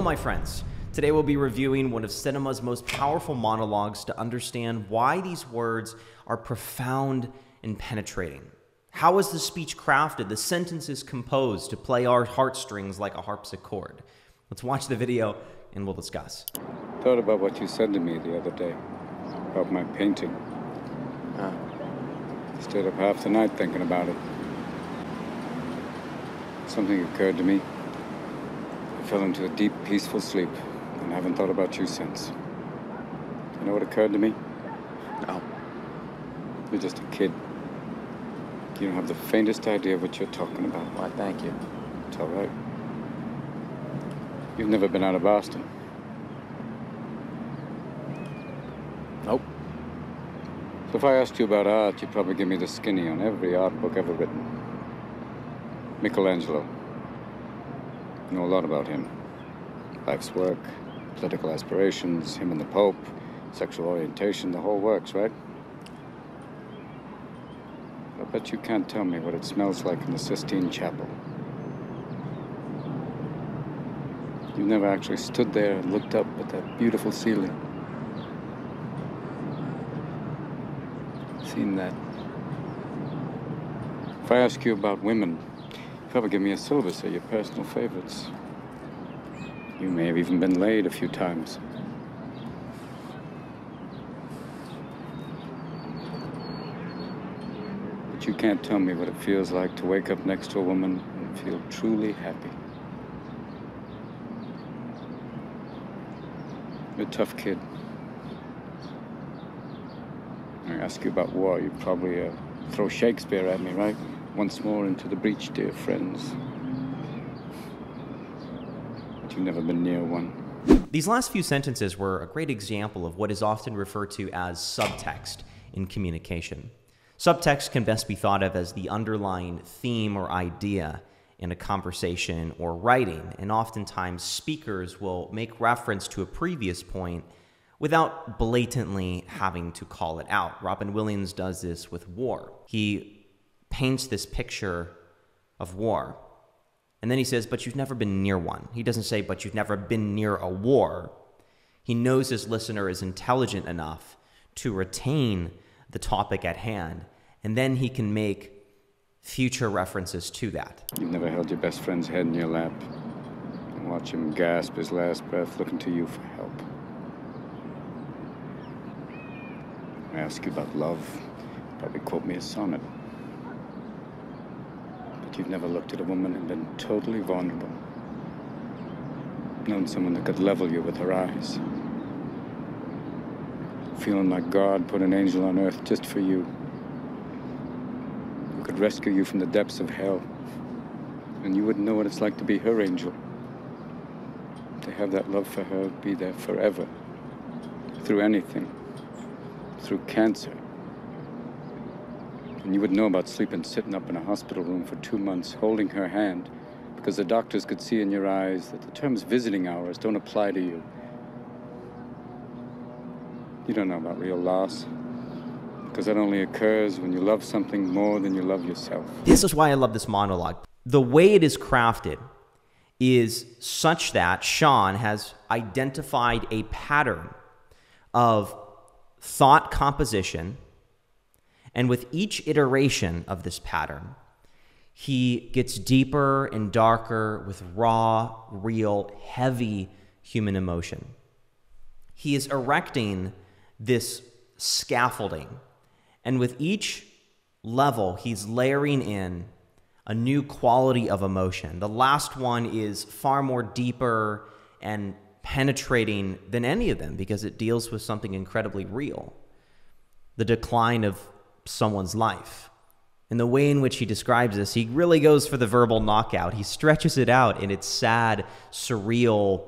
my friends. Today we'll be reviewing one of cinema's most powerful monologues to understand why these words are profound and penetrating. How is the speech crafted, the sentences composed to play our heartstrings like a harpsichord? Let's watch the video and we'll discuss. Thought about what you said to me the other day about my painting. Stayed up half the night thinking about it. Something occurred to me. I fell into a deep, peaceful sleep, and I haven't thought about you since. You know what occurred to me? No. You're just a kid. You don't have the faintest idea what you're talking about. Why, thank you. It's all right. You've never been out of Boston. Nope. So if I asked you about art, you'd probably give me the skinny on every art book ever written. Michelangelo. I know a lot about him. Life's work, political aspirations, him and the Pope, sexual orientation, the whole works, right? I bet you can't tell me what it smells like in the Sistine Chapel. You've never actually stood there and looked up at that beautiful ceiling. Seen that. If I ask you about women, you'd probably give me a syllabus of your personal favorites. You may have even been laid a few times. But you can't tell me what it feels like to wake up next to a woman and feel truly happy. You're a tough kid. I ask you about war, you'd probably throw Shakespeare at me, right? Once more into the breach, dear friends. But you've never been near one. These last few sentences were a great example of what is often referred to as subtext in communication. Subtext can best be thought of as the underlying theme or idea in a conversation or writing, and oftentimes speakers will make reference to a previous point without blatantly having to call it out. Robin Williams does this with war. He paints this picture of war, and then he says, but you've never been near one. He doesn't say, but you've never been near a war. He knows his listener is intelligent enough to retain the topic at hand, and then he can make future references to that. You've never held your best friend's head in your lap and watch him gasp his last breath looking to you for help. I ask you about love, probably quote me a sonnet. But you've never looked at a woman and been totally vulnerable. Known someone that could level you with her eyes. Feeling like God put an angel on earth just for you. Who could rescue you from the depths of hell. And you wouldn't know what it's like to be her angel. To have that love for her be there forever. Through anything. Through cancer. And you would know about sleeping sitting up in a hospital room for 2 months, holding her hand, because the doctors could see in your eyes that the terms visiting hours don't apply to you. You don't know about real loss, because that only occurs when you love something more than you love yourself. This is why I love this monologue. The way it is crafted is such that Sean has identified a pattern of thought composition, and with each iteration of this pattern, he gets deeper and darker with raw, real, heavy human emotion. He is erecting this scaffolding, and with each level, he's layering in a new quality of emotion. The last one is far more deeper and penetrating than any of them because it deals with something incredibly real, the decline of someone's life. And the way in which he describes this, he really goes for the verbal knockout. He stretches it out in its sad, surreal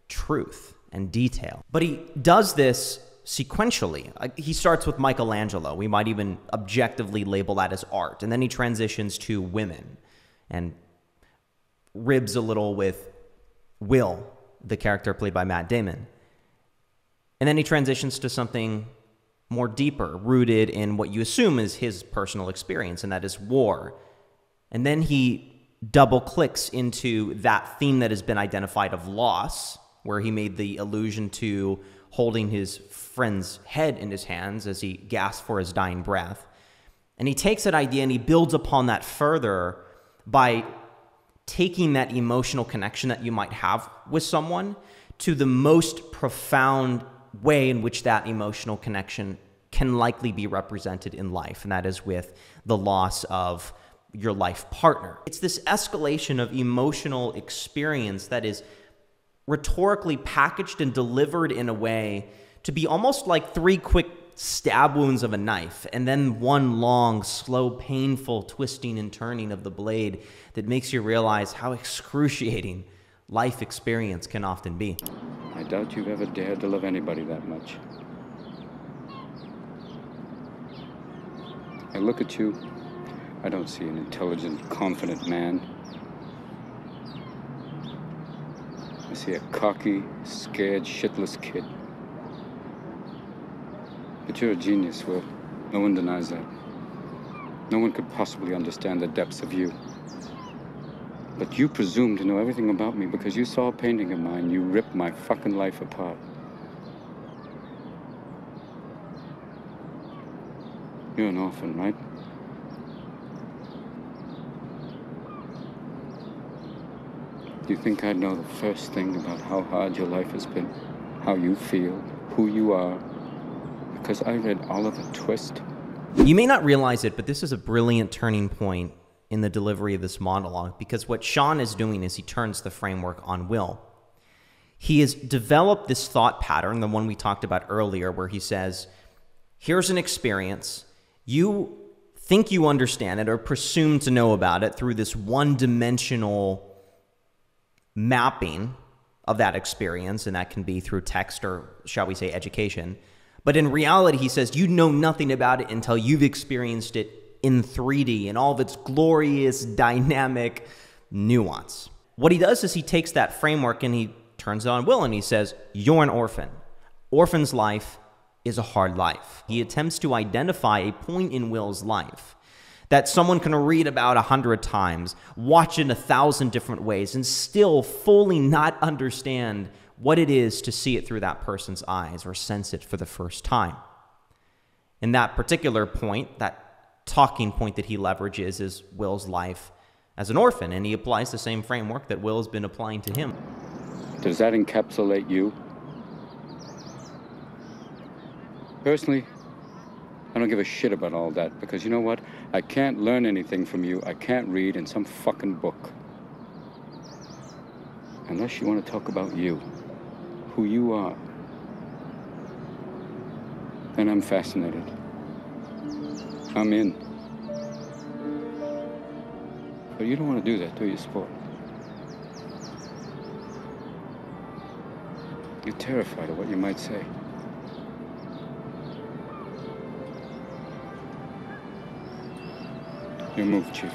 truth and detail. But he does this sequentially. He starts with Michelangelo. We might even objectively label that as art. And then he transitions to women and ribs a little with Will, the character played by Matt Damon. And then he transitions to something more deeper, rooted in what you assume is his personal experience, and that is war. And then he double clicks into that theme that has been identified of loss, where he made the allusion to holding his friend's head in his hands as he gasped for his dying breath. And he takes that idea and he builds upon that further by taking that emotional connection that you might have with someone to the most profound way in which that emotional connection can likely be represented in life, and that is with the loss of your life partner. It's this escalation of emotional experience that is rhetorically packaged and delivered in a way to be almost like 3 quick stab wounds of a knife, and then one long, slow, painful twisting and turning of the blade that makes you realize how excruciating life experience can often be. I doubt you've ever dared to love anybody that much. I look at you, I don't see an intelligent, confident man. I see a cocky, scared, shitless kid. But you're a genius, Will. No one denies that. No one could possibly understand the depths of you. But you presume to know everything about me because you saw a painting of mine. You ripped my fucking life apart. You're an orphan, right? Do you think I'd know the first thing about how hard your life has been? How you feel? Who you are? Because I read Oliver Twist. You may not realize it, but this is a brilliant turning point in the delivery of this monologue, because what Sean is doing is he turns the framework on Will. He has developed this thought pattern, the one we talked about earlier, where he says, here's an experience. You think you understand it or presume to know about it through this one-dimensional mapping of that experience, and that can be through text or, shall we say, education. But in reality, he says, you know nothing about it until you've experienced it in 3D and all of its glorious, dynamic nuance. What he does is he takes that framework and he turns it on Will and he says, you're an orphan. Orphan's life is a hard life. He attempts to identify a point in Will's life that someone can read about 100 times, watch in 1,000 different ways, and still fully not understand what it is to see it through that person's eyes or sense it for the first time. And that particular point, that talking point that he leverages, is Will's life as an orphan, and he applies the same framework that Will has been applying to him. Does that encapsulate you? Personally, I don't give a shit about all that, because you know what? I can't learn anything from you. I can't read in some fucking book. Unless you want to talk about you, who you are. Then I'm fascinated. I'm in. But you don't want to do that, do you, sport? You're terrified of what you might say. Your move, Chief.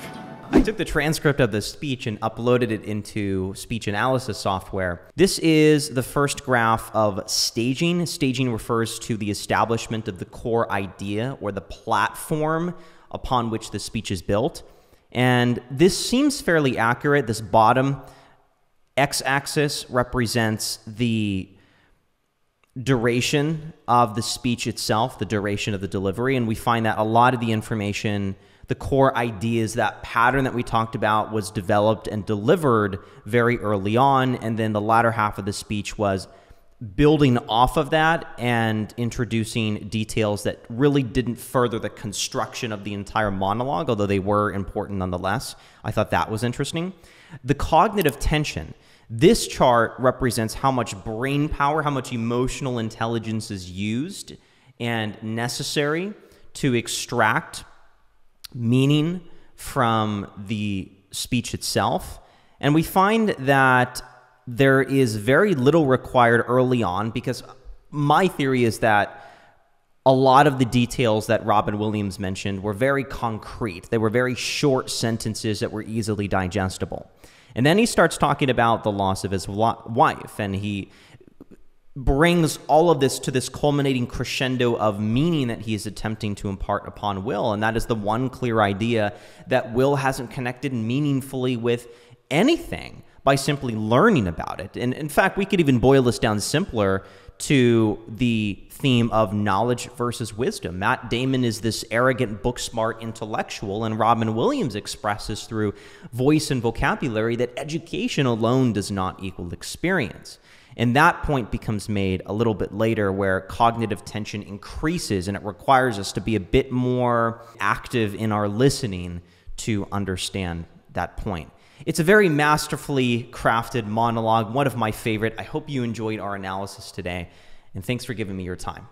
I took the transcript of the speech and uploaded it into speech analysis software. This is the first graph of staging. Staging refers to the establishment of the core idea or the platform upon which the speech is built. And this seems fairly accurate. This bottom x-axis represents the duration of the speech itself, the duration of the delivery, and we find that a lot of the information, the core ideas, that pattern that we talked about, was developed and delivered very early on, and then the latter half of the speech was building off of that and introducing details that really didn't further the construction of the entire monologue, although they were important nonetheless. I thought that was interesting. The cognitive tension. This chart represents how much brain power, how much emotional intelligence is used and necessary to extract meaning from the speech itself. And we find that there is very little required early on, because my theory is that a lot of the details that Robin Williams mentioned were very concrete. They were very short sentences that were easily digestible. And then he starts talking about the loss of his wife, and he brings all of this to this culminating crescendo of meaning that he is attempting to impart upon Will. And that is the one clear idea that Will hasn't connected meaningfully with anything by simply learning about it. And in fact, we could even boil this down simpler to the theme of knowledge versus wisdom. Matt Damon is this arrogant, book-smart intellectual, and Robin Williams expresses through voice and vocabulary that education alone does not equal experience. And that point becomes made a little bit later, where cognitive tension increases and it requires us to be a bit more active in our listening to understand that point. It's a very masterfully crafted monologue, one of my favorite. I hope you enjoyed our analysis today, and thanks for giving me your time.